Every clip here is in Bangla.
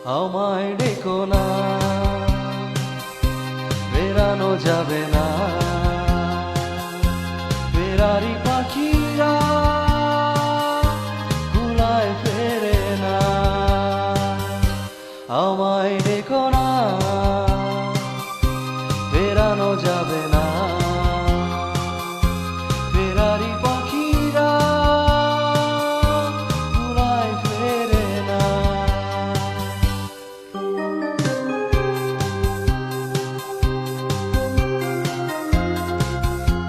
আমায় ডেকো না, ফেরানো যাবে না। ফেরারি পাখিরা ভুলায় ফেরে না। আমায় ডেকো না, ফেরানো যাবে না। ফেরারি পাখিরা ভুলায় ফেরে না।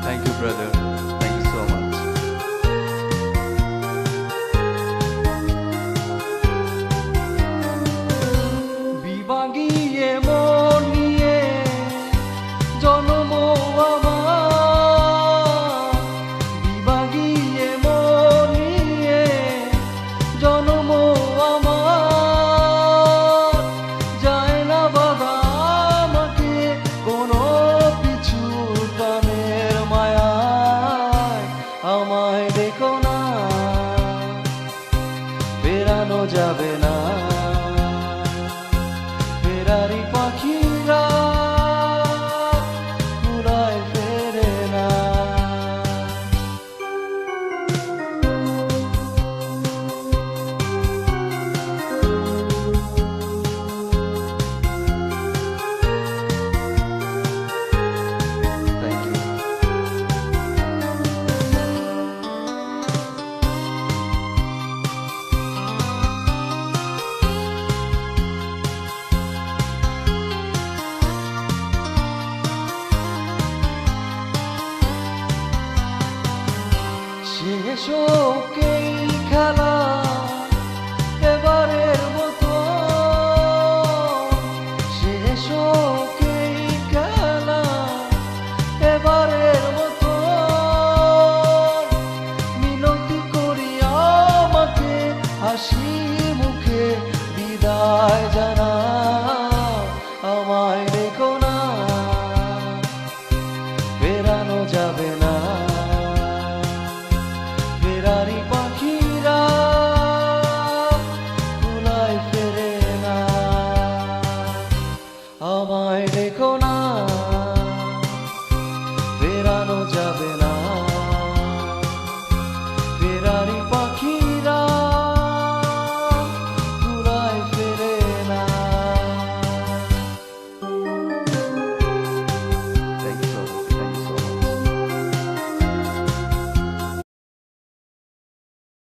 Thank you, brother. Thank you so much. বিভাগিয়ে মন নিয়ে জন্ম আমার, বিভাগিয়ে মন নিয়ে জন্ম আমার। যায় না বাবা আমাকে কোনো পিছু টানের মায়ায়। আমায় দেখো না, ফেরানো যাবে না। ফেরারি পাখিরা ভুলায় ফেরে না। Thank you. শেষ হোক এই খেলা এবারের মতো, শেষ হোক এই খেলা এবারের মতো। মিনতি করি আমাকে হাসি মুখে বিদায় জানা। আমায় দেখো না, ফেরানো যাবে না। ফেরারি